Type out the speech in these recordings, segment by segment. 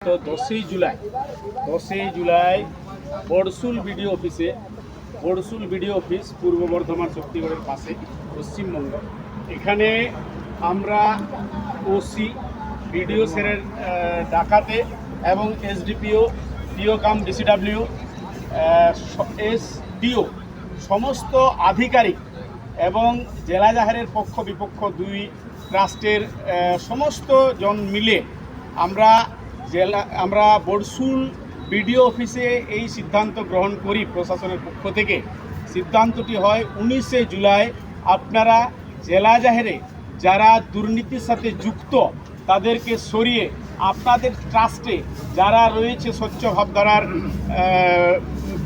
তো 10ই July বড়সুল BDO office পূর্ব বর্ধমান শক্তিগড়ের পাশে পশ্চিমবঙ্গ। এখানে আমরা ওসি বিডিও স্যারের ডাকাতে এবং এসডিপিও ডিও কাম ডিসিডাব্লিউ এসডিও সমস্ত আধিকারিক এবং জেলা জাহেরের পক্ষ বিপক্ষ দুই ট্রাস্টের সমস্ত জন মিলে আমরা বড়সুল বিডিও অফিসে এই সিদ্ধান্ত গ্রহণ করি। প্রশাসনের পক্ষ থেকে সিদ্ধান্তটি হয় 19শে জুলাই আপনারা জেলা জাহেরে যারা দুর্নীতির সাথে যুক্ত তাদেরকে সরিয়ে আপনাদের ট্রাস্টে যারা রয়েছে স্বচ্ছ ভাবধারার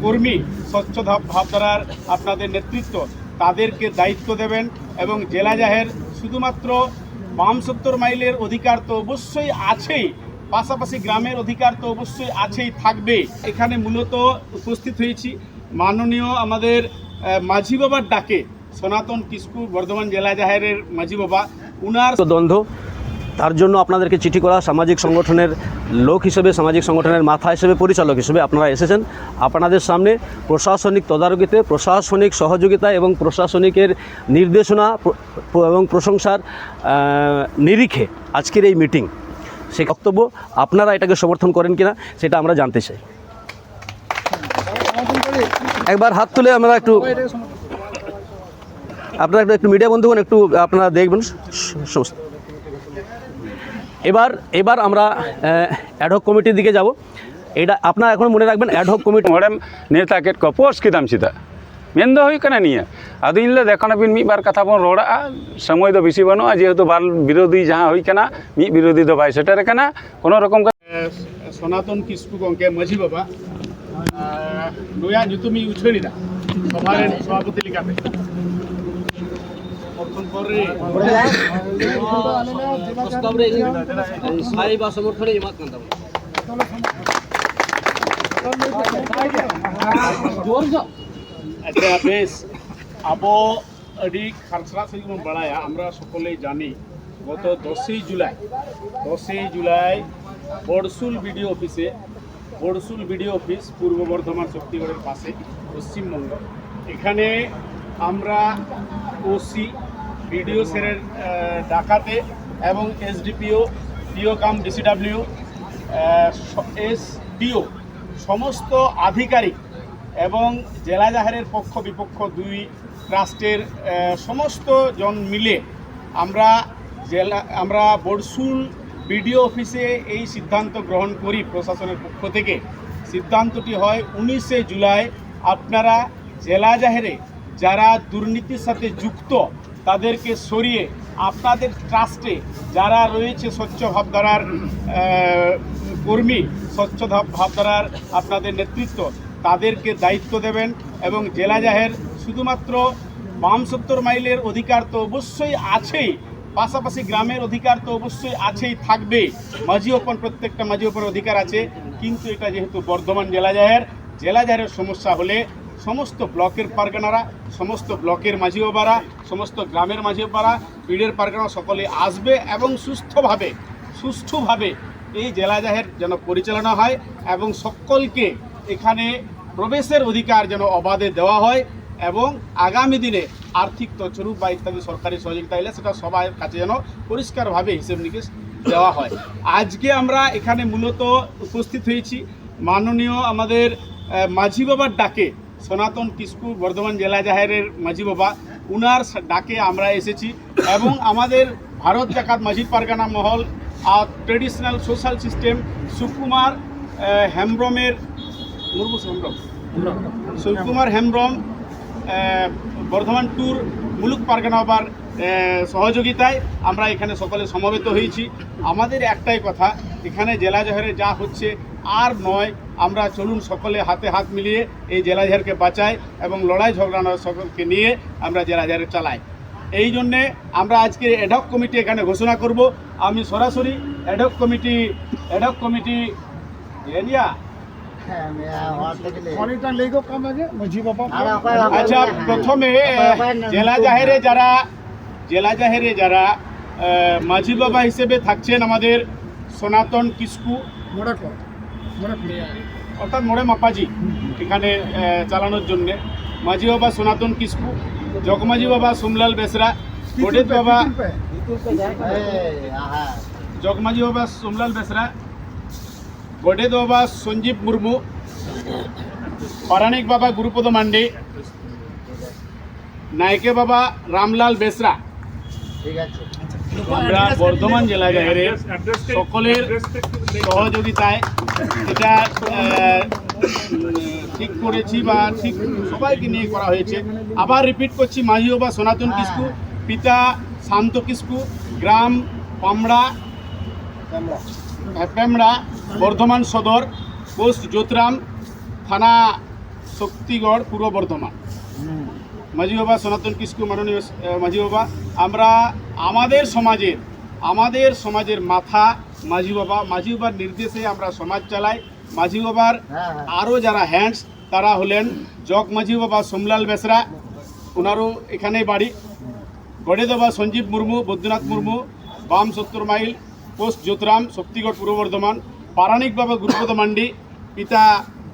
কর্মী, স্বচ্ছ ভাবধারার আপনাদের নেতৃত্ব তাদেরকে দায়িত্ব দেবেন। এবং জেলা জাহের শুধুমাত্র 72 মাইলের অধিকার তো অবশ্যই আছেই, পাশাপাশি গ্রামের অধিকার তো অবশ্যই আছেই, থাকবে। এখানে মূলত উপস্থিত হয়েছি মাননীয় আমাদের মাঝি বাবার ডাকে, সনাতন কিস্কু বর্ধমান জেলা জাহেরের মাঝি বাবা, উনার দ্বন্দ্ব, তার জন্য আপনাদেরকে চিঠি করা। সামাজিক সংগঠনের লোক হিসেবে, সামাজিক সংগঠনের মাথা হিসেবে, পরিচালক হিসেবে আপনারা এসেছেন। আপনাদের সামনে প্রশাসনিক তদারকিতে, প্রশাসনিক সহযোগিতা এবং প্রশাসনিকের নির্দেশনা এবং প্রশংসার নিরিখে আজকের এই মিটিং। সেই বক্তব্য আপনারা এটাকে সমর্থন করেন কিনা সেটা আমরা জানতে চাই। একবার হাত তুলে আমরা আপনারা একটু মিডিয়া বন্ধুগণ একটু আপনারা দেখবেন। এবার আমরা অ্যাডহক কমিটির দিকে যাব। এটা আপনারা এখন মনে রাখবেন, অ্যাডহক কমিটি ᱢᱚᱬᱮ ᱱᱮᱛᱟ ᱠᱮᱫ ᱠᱚ ᱯᱳᱥᱴ ᱠᱮᱫᱟᱢ ᱪᱮᱫᱟᱜ ᱢᱮᱱ ᱫᱚ ᱦᱩᱭᱩᱜ ᱠᱟᱱᱟ ᱱᱤᱭᱟᱹ ᱟᱫᱚ ᱤᱧ ᱞᱟᱹᱭ ᱫᱮᱠᱷᱟᱱᱟ ᱵᱤᱱ ᱢᱤᱫ ᱵᱟᱨ ᱠᱟᱛᱷᱟ ᱵᱚᱱ ᱨᱚᱲᱟᱜᱼᱟ, ᱥᱚᱢᱚᱭ ᱫᱚ ᱵᱮᱥᱤ ᱵᱟᱹᱱᱩᱜᱼᱟ, ᱡᱮᱦᱮᱛु ᱵᱟᱨ ᱵᱤᱨᱳধী ᱡᱟᱦᱟᱸ ᱦᱩᱭ ᱠᱟᱱᱟ ᱢᱤᱫ ᱵᱤᱨᱳধী ᱫᱚ ᱵᱟᱭ ᱥᱮᱴᱮᱨ ᱟᱠᱟᱱᱟ ᱠᱳᱱᱳ ᱨᱚᱠᱚᱢ সনাতন কিস্কু গঙ্কে মাঝি বাবা নয়া ᱧᱩᱛᱩᱢᱤᱧ ᱩᱪᱷᱟᱹᱲᱮᱫᱟ ᱥᱚᱵᱷᱟ ᱨᱮᱱ ᱥᱚভাᱯᱚᱛᱤ ᱞᱮᱠᱟᱛᱮ সমর্থন করে প্রস্তাবরে সারি বা সমর্থনে এমাত কান্তা আচ্ছা বেশ আবো আডি খারছরা সহিত বন বাড়ায়া আমরা সকলেই জানি গত 10ই জুলাই বড়সুল বিডিও অফিস পূর্ব বর্ধমান শক্তিগড়ের পাশে পশ্চিমবঙ্গ। এখানে আমরা ওসি বিডিও স্যারের ডাকাতে এবং এসডিপিও ডিও কাম ডিসিডাব্লিউ এসডিও সমস্ত আধিকারিক এবং জেলা জাহেরের পক্ষ বিপক্ষ দুই ট্রাস্টের সমস্ত জন মিলে আমরা বড়সুল বিডিও অফিসে এই সিদ্ধান্ত গ্রহণ করি। প্রশাসনের পক্ষ থেকে সিদ্ধান্তটি হয় 19শে জুলাই আপনারা জেলা জাহেরে যারা দুর্নীতির সাথে যুক্ত তাদেরকে সরিয়ে আপনাদের ট্রাস্টে যারা রয়েছে স্বচ্ছ ভাবধারার কর্মী, স্বচ্ছ ভাবধারার আপনাদের নেতৃত্ব তাদেরকে দায়িত্ব দেবেন। এবং জেলা জাহের শুধুমাত্র 72 মাইলের অধিকার তো অবশ্যই আছেই, পাশাপাশি গ্রামের অধিকার তো অবশ্যই আছেই, থাকবে। প্রত্যেকটা মাঝি ওপর অধিকার আছে, কিন্তু এটা যেহেতু বর্ধমান জেলা জাহেরের সমস্যা হলে সমস্ত ব্লকের পারগানারা, সমস্ত ব্লকের মাঝি বাবারা, সমস্ত গ্রামের মাঝি বাবারা, পীড়ের পারগানা সকলে আসবে এবং সুষ্ঠুভাবে এই জেলা জাহের যেন পরিচালনা হয় এবং সকলকে এখানে প্রবেশের অধিকার যেন অবাধে দেওয়া হয় এবং আগামী দিনে আর্থিক তছরূপ বা ইত্যাদি সরকারি সহযোগিতা এলে সেটা সবার কাছে যেন পরিষ্কারভাবে হিসেব নিকেশ দেওয়া হয়। আজকে আমরা এখানে মূলত উপস্থিত হয়েছি মাননীয় আমাদের মাঝি বাবার ডাকে, সনাতন কিস্কু বর্ধমান জেলা জাহেরের মাঝি বাবা, উনার ডাকে আমরা এসেছি। এবং আমাদের ভারত জাকাত মাঝি পারগানা মহল আর traditional social system Sukumar Hembrom Bardhaman ট্যুর মুলুক পারগানা বাবার সহযোগিতায় আমরা এখানে সকলে সমবেত হয়েছি। আমাদের একটাই কথা, এখানে জেলা জাহেরে যা হচ্ছে আর নয়, আমরা চলুন সকলে হাতে হাত মিলিয়ে এই জেলা জাহেরকে বাঁচাই এবং লড়াই ঝগড়া সকলকে নিয়ে আমরা জেলা জাহের চালাই। এই জন্যে আমরা আজকে অ্যাডহক কমিটি এখানে ঘোষণা করব। আমি সরাসরি অ্যাডহক কমিটি আচ্ছা, প্রথমে জেলা জাহেরে যারা মাঝি বাবা হিসেবে থাকছেন আমাদের সনাতন কিস্কু অর্থাৎ মোড়ে মাপাজি এখানে চালানোর জন্যে মাঝি বাবা সনাতন কিসকু, জগমাঝি বাবা সোমলাল বেসরা, গোডেত বাবা জগমাঝি বাবা সোমলাল বেসরা, গোডেত বাবা সঞ্জীব মুর্মু, পৌরাণিক বাবা গুরুপদ মান্ডি, নায়কে বাবা রামলাল বেসরা। আমরা বর্ধমান জেলা জাহেরের সকলের সহযোগিতায় এটা ঠিক করেছি বা ঠিক সবাইকে নিয়ে করা হয়েছে। আবার রিপিট করছি, মাঝি বাবা সনাতন কিসকু, পিতা শান্ত কিসকু, গ্রাম পেমড়া, বর্ধমান সদর, পোস্ট জ্যোতিরাম, থানা শক্তিগড়, পূর্ব বর্ধমান। মাঝি বাবা সনাতন কিসকু, মাননীয় মাঝি বাবা, আমরা আমাদের সমাজের মাথা মাঝি বাবার নির্দেশে আমরা সমাজ চালাই। মাঝি বাবার আরও যারা হ্যান্ডস তারা হলেন জগ মাঝি বাবা সোমলাল বেসরা, ওনারও এখানেই বাড়ি, গড়েদ বাবা সঞ্জীব মুর্মু, বৈদ্যনাথ মুর্মু, বাম 70 মাইল, পোস্ট জ্যোতিরাম, শক্তিগড়, পূর্ব বর্ধমান, পৌরাণিক বাবা গুরুপদ মান্ডি, পিতা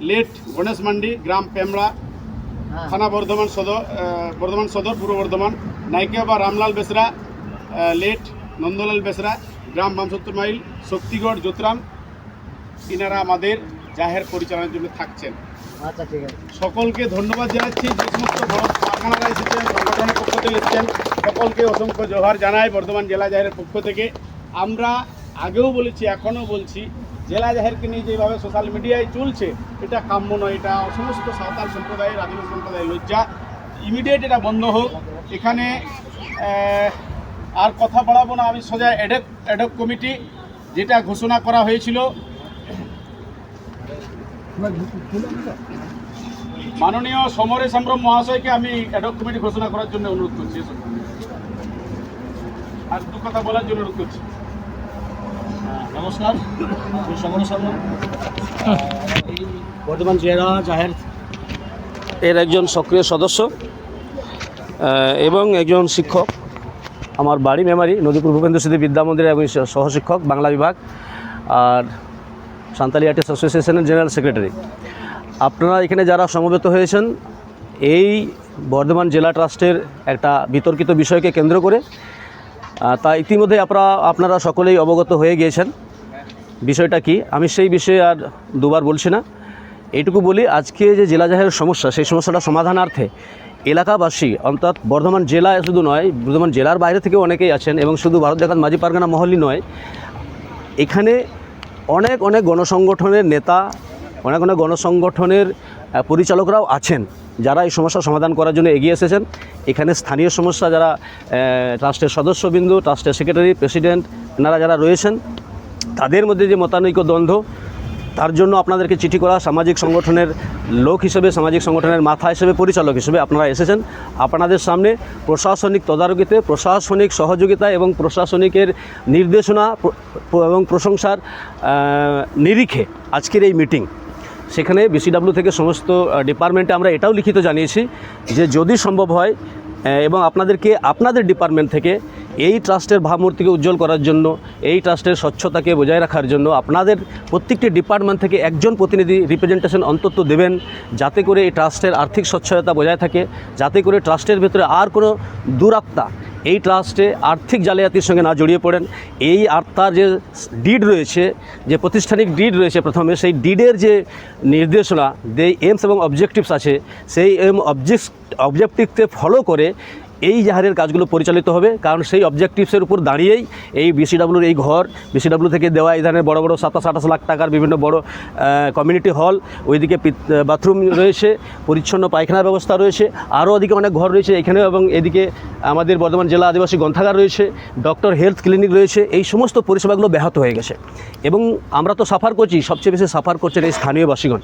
লেট গণেশ মান্ডি, গ্রাম পেমড়া, থানা বর্ধমান সদর, পূর্ব বর্ধমান, নায়কে বাবা রামলাল বেসরা, লেট নন্দলাল বেসরা, গ্রাম বাম 70 মাইল, শক্তিগড়, জ্যোতিরাম। ইনারা আমাদের জাহের পরিচালনার জন্য থাকছেন। আচ্ছা, ঠিক আছে। সকলকে ধন্যবাদ জানাচ্ছি, যে সমস্ত বড় কারখানারা এসেছেন, সংগঠনের পক্ষ থেকে এসেছেন, সকলকে অসংখ্য জোহার জানাই বর্ধমান জেলা জাহেরের পক্ষ থেকে। আমরা আগেও বলেছি, এখনও বলছি, জেলা জাহেরকে নিয়ে যেভাবে সোশ্যাল মিডিয়ায় চলছে এটা কাম্য নয়। এটা সমস্ত সাঁওতাল সম্প্রদায়ের, আদিবাসী সম্প্রদায়ের লজ্জা। ইমিডিয়েট এটা বন্ধ হোক। এখানে আর কথা বাড়াবো না, আমি সোজা অ্যাডক কমিটি যেটা ঘোষণা করা হয়েছিল, মাননীয় সমরেশ হেমব্রম মহাশয়কে আমি অ্যাডক কমিটি ঘোষণা করার জন্য অনুরোধ করছি। আর দু কথা বলার জন্য অনুরোধ করছি। নমস্কার, আমি সমরেশ হেমব্রম, বর্ধমান জেলা জাহের এর একজন সক্রিয় সদস্য এবং একজন শিক্ষক। আমার বাড়ি মেমারি, নদীপুর ভূপেন্দ্র স্মৃতি বিদ্যা মন্দিরের এবং সহশিক্ষক বাংলা বিভাগ, আর সাঁওতালি আর্টিস্ট অ্যাসোসিয়েশনের জেনারেল সেক্রেটারি। আপনারা এখানে যারা সমবেত হয়েছেন, এই বর্ধমান জেলা ট্রাস্টের একটা বিতর্কিত বিষয়কে কেন্দ্র করে, তা ইতিমধ্যে আপনারা সকলেই অবগত হয়ে গিয়েছেন। বিষয়টা কি, আমি সেই বিষয়ে আর দুবার বলছি না। এইটুকু বলি, আজকে যে জেলা জাহেরের সমস্যা, সেই সমস্যাটা সমাধানার্থে এলাকাবাসী, অর্থাৎ বর্ধমান জেলা শুধু নয়, বর্ধমান জেলার বাইরে থেকে অনেকেই আছেন, এবং শুধু ভারত দেখাত মাঝি পারগানা মহলই নয়, এখানে অনেক গণসংগঠনের নেতা, অনেক গণসংগঠনের পরিচালকরাও আছেন, যারা এই সমস্যার সমাধান করার জন্য এগিয়ে এসেছেন। এখানে স্থানীয় সমস্যা, যারা ট্রাস্টের সদস্যবৃন্দ, ট্রাস্টের সেক্রেটারি, প্রেসিডেন্ট, এনারা যারা রয়েছেন, তাদের মধ্যে যে মতানৈক্য দ্বন্দ্ব, তার জন্য আপনাদেরকে চিঠি করা, সামাজিক সংগঠনের লোক হিসেবে, সামাজিক সংগঠনের মাথা হিসেবে, পরিচালক হিসেবে আপনারা এসেছেন। আপনাদের সামনে প্রশাসনিক তদারকিতে, প্রশাসনিক সহযোগিতা এবং প্রশাসনিকের নির্দেশনা এবং প্রশংসার নিরিখে আজকের এই মিটিং। সেখানে বিসিডাব্লিউ থেকে সমস্ত ডিপার্টমেন্টে আমরা এটাও লিখিত জানিয়েছি যে যদি সম্ভব হয় এবং আপনাদের ডিপার্টমেন্ট থেকে এই ট্রাস্টের ভাবমূর্তিকে উজ্জ্বল করার জন্য, এই ট্রাস্টের স্বচ্ছতাকে বজায় রাখার জন্য আপনাদের প্রত্যেকটি ডিপার্টমেন্ট থেকে একজন প্রতিনিধি রিপ্রেজেন্টেশন অন্তত দেবেন, যাতে করে এই ট্রাস্টের আর্থিক স্বচ্ছতা বজায় থাকে, যাতে করে ট্রাস্টের ভেতরে আর কোনো দুরাত্মা এই ট্রাস্টে আর্থিক জালিয়াতির সঙ্গে না জড়িয়ে পড়েন। এই আত্মার যে ডিড রয়েছে, যে প্রাতিষ্ঠানিক ডিড রয়েছে, প্রথমে সেই ডিডের যে নির্দেশনা, যে এমস এবং অবজেক্টিভস আছে, সেই অবজেক্টিভকে ফলো করে এই জাহারের কাজগুলো পরিচালিত হবে। কারণ সেই অবজেক্টিভসের উপর দাঁড়িয়েই এই বিসিডাব্লিউর এই ঘর, বিসিডাব্লিউ থেকে দেওয়া এই ধরনের বড় 27-28 লাখ টাকার বিভিন্ন বড় কমিউনিটি হল, ওইদিকে বাথরুম রয়েছে, পরিচ্ছন্ন পায়খানার ব্যবস্থা রয়েছে, আরও ওদিকে অনেক ঘর রয়েছে এখানেও, এবং এদিকে আমাদের বর্ধমান জেলা আদিবাসী গ্রন্থাগার রয়েছে, ডক্টর হেলথ ক্লিনিক রয়েছে। এই সমস্ত পরিষেবাগুলো ব্যাহত হয়ে গেছে এবং আমরা তো সাফার করছি, সবচেয়ে বেশি সাফার করছেন এই স্থানীয় বাসীগণ।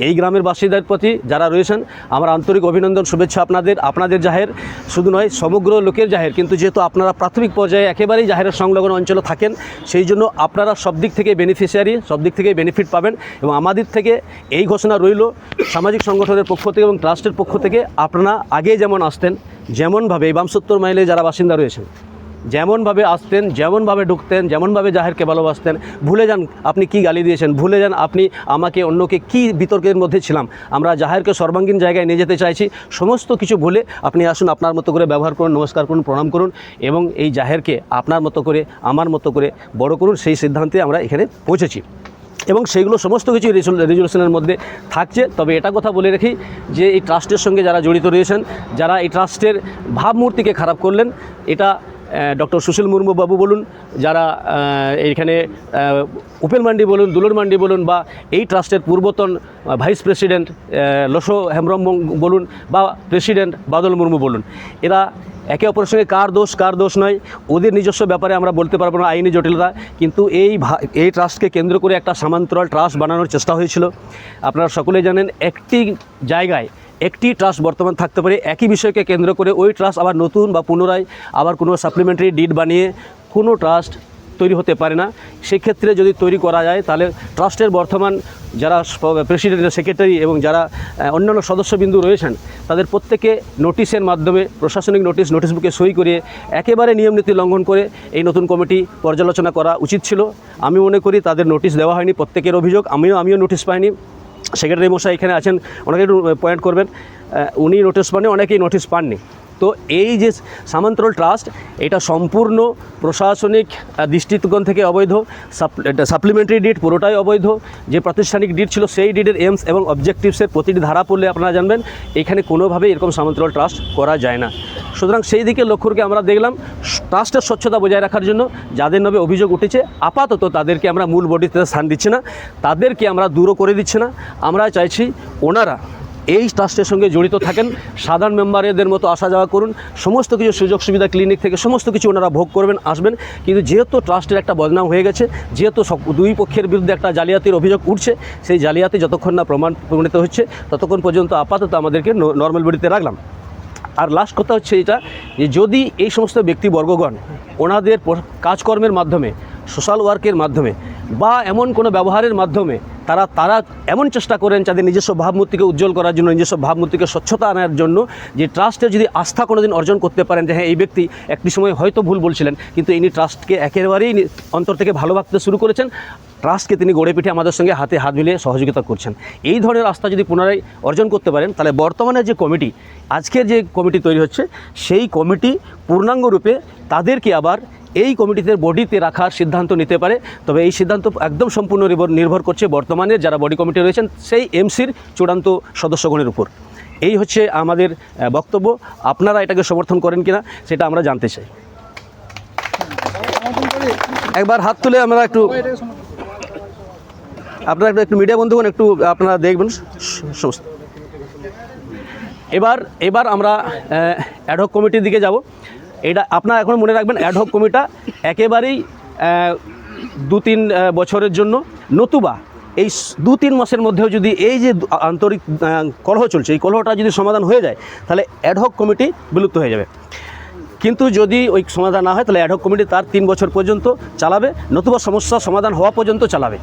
এই গ্রামের বাসিন্দার প্রতি যারা রয়েছেন, আমার আন্তরিক অভিনন্দন, শুভেচ্ছা। আপনাদের জাহের শুধু নয়, সমগ্র লোকের জাহের, কিন্তু যেহেতু আপনারা প্রাথমিক পর্যায়ে একেবারেই জাহেরের সংলগ্ন অঞ্চলে থাকেন, সেই জন্য আপনারা সব দিক থেকে বেনিফিশিয়ারি, সব দিক থেকে বেনিফিট পাবেন। এবং আমাদের থেকে এই ঘোষণা রইল, সামাজিক সংগঠনের পক্ষ থেকে এবং ট্রাস্টের পক্ষ থেকে আপনারা আগে যেমন আসতেন, যেমনভাবে এই বাম 70 মাইলে যারা বাসিন্দা রয়েছেন, যেমনভাবে আসতেন, যেমনভাবে ঢুকতেন, যেমনভাবে জাহেরকে ভালোবাসতেন, ভুলে যান আপনি কি গালি দিয়েছেন, ভুলে যান আপনি আমাকে অন্যকে কি বিতর্কের মধ্যে ছিলাম। আমরা জাহেরকে সর্বাঙ্গীন জায়গায় নিয়ে যেতে চাইছি। সমস্ত কিছু ভুলে আপনি আসুন, আপনার মতো করে ব্যবহার করুন, নমস্কার করুন, প্রণাম করুন এবং এই জাহেরকে আপনার মতো করে, আমার মতো করে বড় করুন। সেই সিদ্ধান্তে আমরা এখানে পৌঁছেছি এবং সেইগুলো সমস্ত কিছু রেজলিউশনের মধ্যে থাকছে। তবে এটা কথা বলে রাখি যে এই ট্রাস্টের সঙ্গে যারা জড়িত রয়েছেন, যারা এই ট্রাস্টের ভাবমূর্তিকে খারাপ করলেন, এটা ডক্টর সুশীল মুর্মু বাবু বলুন, যারা এইখানে উপেন মান্ডি বলুন, দুলুর মান্ডি বলুন, বা এই ট্রাস্টের পূর্বতন ভাইস প্রেসিডেন্ট লসো হেমব্রম বলুন, বা প্রেসিডেন্ট বাদল মুর্মু বলুন, এরা একে অপরের সঙ্গে কার দোষ নয়, ওদের নিজস্ব ব্যাপারে আমরা বলতে পারবো না, আইনি জটিলতা। কিন্তু এই ট্রাস্টকে কেন্দ্র করে একটা সমান্তরাল ট্রাস্ট বানানোর চেষ্টা হয়েছিল। আপনারা সকলেই জানেন একটি জায়গায় একটি ট্রাস্ট বর্তমান থাকতে পারে, একই বিষয়কে কেন্দ্র করে ওই ট্রাস্ট আবার নতুন বা পুনরায় আবার কোনো সাপ্লিমেন্টারি ডিড বানিয়ে কোনো ট্রাস্ট তৈরি হতে পারে না। সেক্ষেত্রে যদি তৈরি করা যায় তাহলে ট্রাস্টের বর্তমান যারা প্রেসিডেন্ট, সেক্রেটারি এবং যারা অন্যান্য সদস্যবিন্দু রয়েছেন তাদের প্রত্যেকে নোটিশের মাধ্যমে, প্রশাসনিক নোটিশ বুকে সই করিয়ে একেবারে নিয়মনীতি লঙ্ঘন করে এই নতুন কমিটি পর্যালোচনা করা উচিত ছিল। আমি মনে করি তাদের নোটিশ দেওয়া হয়নি, প্রত্যেকের অভিযোগ, আমিও নোটিশ পাইনি। সেক্রেটারি মশাই এখানে আছেন, ওনাকে একটু পয়েন্ট করবেন, উনি নোটিশ পাননি, অনেকেই নোটিশ পাননি। তো এই যে সমান্তরাল ট্রাস্ট, এটা সম্পূর্ণ প্রশাসনিক দৃষ্টিকোণ থেকে অবৈধ। সাপ্লিমেন্টারি ডিড পুরোটাই অবৈধ। যে প্রাতিষ্ঠানিক ডিড ছিল সেই ডিডের এমস এবং অবজেক্টিভসের প্রতিটি ধারা পড়লে আপনারা জানবেন এখানে কোনোভাবেই এরকম সমান্তরাল ট্রাস্ট করা যায় না। সুতরাং সেই দিকে লক্ষ্য রেখে আমরা দেখলাম ট্রাস্টের স্বচ্ছতা বজায় রাখার জন্য যাদের নামে অভিযোগ উঠেছে আপাতত তাদেরকে আমরা মূল বডিতে স্থান দিচ্ছি না, তাদেরকে আমরা দূরও করে দিচ্ছি না। আমরা চাইছি ওনারা এই ট্রাস্টের সঙ্গে জড়িত থাকেন, সাধারণ মেম্বারদের মতো আসা যাওয়া করুন, সমস্ত কিছু সুযোগ সুবিধা ক্লিনিক থেকে সমস্ত কিছু ওনারা ভোগ করবেন, আসবেন। কিন্তু যেহেতু ট্রাস্টের একটা বদনাম হয়ে গেছে, যেহেতু দুই পক্ষের বিরুদ্ধে একটা জালিয়াতির অভিযোগ উঠছে, সেই জালিয়াতি যতক্ষণ না প্রমাণিত হচ্ছে ততক্ষণ পর্যন্ত আপাতত আমাদেরকে নর্মাল বডিতে রাখলাম। আর লাস্ট কথা হচ্ছে এটা যে যদি এই সমস্ত ব্যক্তিবর্গগণ ওনাদের কাজকর্মের মাধ্যমে, সোশ্যাল ওয়ার্কের মাধ্যমে বা এমন কোনো ব্যবহারের মাধ্যমে তারা এমন চেষ্টা করেন যাদের নিজস্ব ভাবমূর্তিকে উজ্জ্বল করার জন্য, নিজস্ব ভাবমূর্তিকে স্বচ্ছতা আনার জন্য, যে ট্রাস্টে যদি আস্থা কোনোদিন অর্জন করতে পারেন যে হ্যাঁ এই ব্যক্তি একটি সময় হয়তো ভুল বলছিলেন কিন্তু ইনি ট্রাস্টকে একেবারেই অন্তর থেকে ভালোবাসতে শুরু করেছেন, ট্রাস্টকে তিনি গড়ে পিঠে আমাদের সঙ্গে হাতে হাত মিলিয়ে সহযোগিতা করছেন, এই ধরনের আস্থা যদি পুনরায় অর্জন করতে পারেন তাহলে বর্তমানে যে কমিটি, আজকের যে কমিটি তৈরি হচ্ছে সেই কমিটি পূর্ণাঙ্গ রূপে তাদেরকে আবার এই কমিটিতে বডিতে রাখার সিদ্ধান্ত নিতে পারে। তবে এই সিদ্ধান্ত একদম সম্পূর্ণ নির্ভর করছে বর্তমানে যারা বডি কমিটি রয়েছেন সেই এমসির চূড়ান্ত সদস্যগণের উপর। এই হচ্ছে আমাদের বক্তব্য। আপনারা এটাকে সমর্থন করেন কিনা সেটা আমরা জানতে চাই। একবার হাত তুলে আমরা একটু, আপনারা একটু মিডিয়া বন্ধুগণ একটু আপনারা দেখবেন সমস্ত। এবার আমরা অ্যাডহক কমিটির দিকে যাব। এটা আপনারা এখন মনে রাখবেন অ্যাডহক কমিটা একেবারেই 2-3 বছরের জন্য, নতুবা এই 2-3 মাসের মধ্যেও যদি এই যে আন্তরিক কলহ চলছে এই কলহটা যদি সমাধান হয়ে যায় তাহলে অ্যাডহক কমিটি বিলুপ্ত হয়ে যাবে। কিন্তু যদি ওই সমাধান না হয় তাহলে অ্যাডহক কমিটি তার 3 বছর পর্যন্ত চালাবে, নতুবা সমস্যা সমাধান হওয়া পর্যন্ত চালাবে।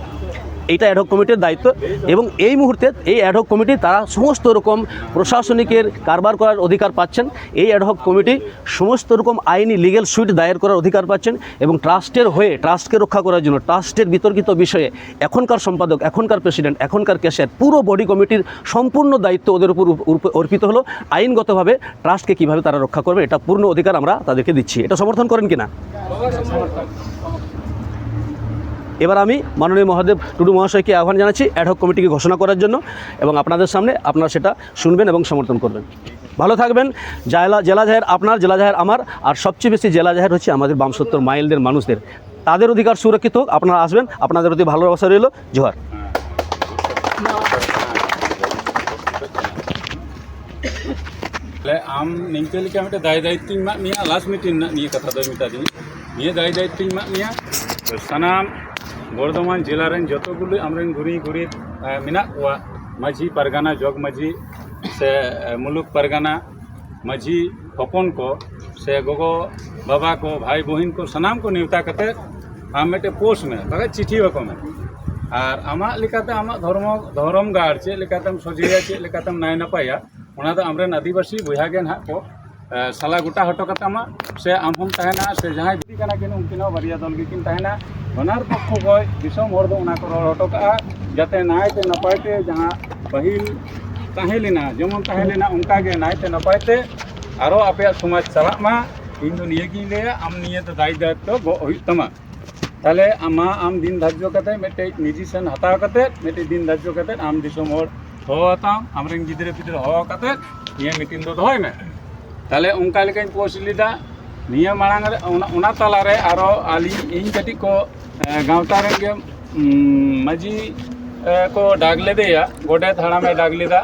এইটা অ্যাডহক কমিটির দায়িত্ব। এবং এই মুহূর্তে এই অ্যাডহক কমিটি তারা সমস্ত রকম প্রশাসনিকের কারবার করার অধিকার পাচ্ছেন। এই অ্যাডহক কমিটি সমস্ত রকম আইনি লিগ্যাল সুইট দায়ের করার অধিকার পাচ্ছেন এবং ট্রাস্টের হয়ে, ট্রাস্টকে রক্ষা করার জন্য, ট্রাস্টের বিতর্কিত বিষয়ে এখনকার সম্পাদক, এখনকার প্রেসিডেন্ট, এখনকার ক্যাশিয়ার, পুরো বডি কমিটির সম্পূর্ণ দায়িত্ব ওদের উপর অর্পিত হলো। আইনগতভাবে ট্রাস্টকে কীভাবে তারা রক্ষা করবে এটা পূর্ণ অধিকার আমরা তাদেরকে দিচ্ছি। এটা সমর্থন করেন কিনা? এবার আমি মাননীয় মহাদেব টুডু মহাশয়কে আহ্বান জানাচ্ছি অ্যাডহক কমিটিকে ঘোষণা করার জন্য এবং আপনাদের সামনে আপনারা সেটা শুনবেন এবং সমর্থন করবেন। ভালো থাকবেন। জেলা জাহের আপনার, জেলা জাহের আমার, আর সবচেয়ে বেশি জেলা জাহের হচ্ছে আমাদের 72 মাইলদের মানুষদের, তাদের অধিকার সুরক্ষিত হোক। আপনারা আসবেন, আপনাদের প্রতি ভালোবাসা রইল। জোহার। आम निंके लेके मिटे दाय दायित्व मा मिया लास्ट मीटिंग निये कथा दो मिटा दी निये दाय दायित्व मा मिया तो सनाम बर्धमान जिला रेन जतगुलो आमरेन गुरी मिना कोआ माझी परगाना जग माझी से मुलुक परगाना माझी हपन को से गोगो बाबा को भाई बहन को सनाम को नेवता कते आम मिटे पोस्ट में बगा चिठी को में और आमा लेकाते आमा धर्म गाड़ चे लेकाते सजिया चे लेकाते नाय नपाया ओना दो आमरेन आदिवासी बया गे ना को साला गोटा हटो कतामा से आम हम तहना से जहां भी कना किन उनकिन बारिया दल गिकिन तहना बनार पक्ष गय दिसम हर दो उना को रड़ हटो का जाते नायते नपायते जहां पहिल ताहेलेना जेमन ताहेलेना उनका गे नायते नपायते आरो आपे समाज चला मा इन दो निये की ले आम निये तो दायी दायित्व गो हुई तमा ताले आमा आम दिन धार्य कते मेटे म्यूजिशियन हताव कते मेटे दिन धार्य कते आम दिसम हर होता आमरेन गिदरे पिदरे हो कते निये मीटिंग दो होय में ताले उनका लेकिन पोस्ट लीदा निये मांग रे उना तला रे आरो आली इन कटी को गांवता रे के मजी को डाग ले देया गोडे थाड़ा में डाग लेदा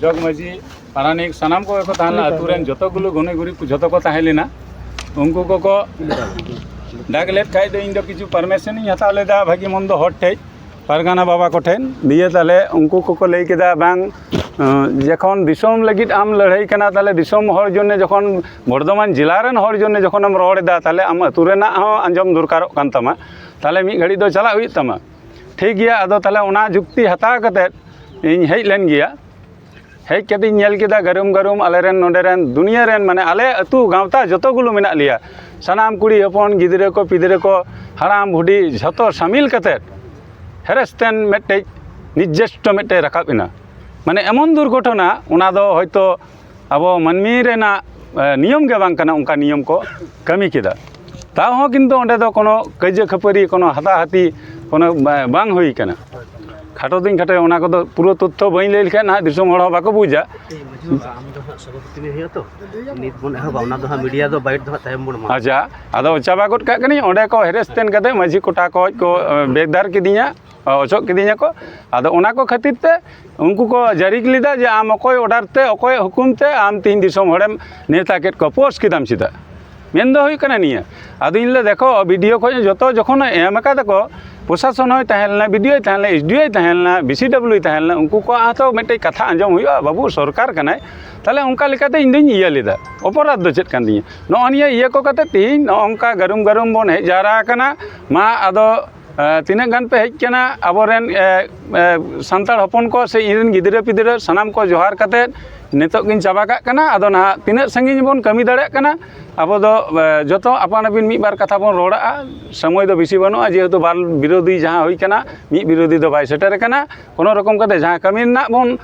जग मजी पारानिक सनाम को ताहला अतुरेन जतो गुलो गुने गुरी जतो को ताहेलेना उनको को डाग लेत खाई दो इन दो किछु परमिशन ही हता लेदा भागी मन दो हट ठे पारगाना बाबा को ठेन दिए ताले उनको को लई केदा बांग जखन दिसोम लगित आम लड़ाई कना ताले दिसोम हर जने जखन बर्धमान जिला रेन हर जने जखन आम रड़ेदा ताले आम अतुरेना हो आंजम दरकारोग कान तमा ताले मी घड़ी दो चला हुई तमा ठीक गया अदो ताले उना जुक्ति हता कते इन हेज लेन गया हेज कते नेल केदा गरम गरम आलेरेन नोडेरेन दुनिया रेन माने आले अतु गांवता जतो गुलो मेना लिया सनाम कुड़ी हपन गिदरे को पिदरे को हराम बुढ़ी जतो शामिल कते हेरेस्तेन मेटे निर्दिष्ट मेटे रकाबिना माने एमन दुर्घटना उना दो हयतो आबो मानमी रेना नियम के बांग कना उनका नियम को कमी केदा ताव हो किन्तु ओंडे दो कोनो कइजे खपरी कोनो हाता हाती कोनो बांग हुई कना खाटो दिन खाटे उना को दो पूरा तथ्य बई ले लेखा ना दिसम हड़ बाको बुझा अच्छा आदो चाबा गड का कनी ओंडे को हेरेस्तेन कते माझी कोटा को बेगदार किदिया अचोक किदिया को आदो उना को खातिर ते उनको को जारी लीदा जे आम अकोय ऑर्डर ते अकोय हुकुम ते आम तीन दिसम हड़ेम नेता केट को पोस्ट किदाम सीधा मेन दो हुई कना निया आदो इनले देखो वीडियो को जतो जखन एम का देखो प्रशासन होय तहलना वीडियो तहलना एसडीओ तहलना बीसीडब्ल्यू तहलना उनको को आतो मेटे कथा आंजम हुआ बाबू सरकार कनाय ताले उनका लेकाते इन दिन इया लेदा अपराध दो चेत कान दिया नो निया इया को कते तीन नो उनका गरम गरम बन हे जारा कना मा आदो तीना गान पे हेज कना अबोरेन संताल हपन को से इरेन गिदरे पिदरे सनाम को जोहार कते नितोग गिन चाबा का कना आदो ना तीना संगिन बन कमी दाड़े कना आबो दो जतो आपान आबिन मी बार कथा बन रोड़ा समय दो बेसी बनुआ जेहेतु बाल विरोधी जहाँ हुई कना मी विरोधी दो बाय सेटर कना कोनो रकम कते जहाँ कमी ना बन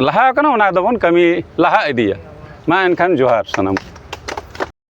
लहा कना उना दो बन कमी लहा इदिया मा एनखान जोहार सनाम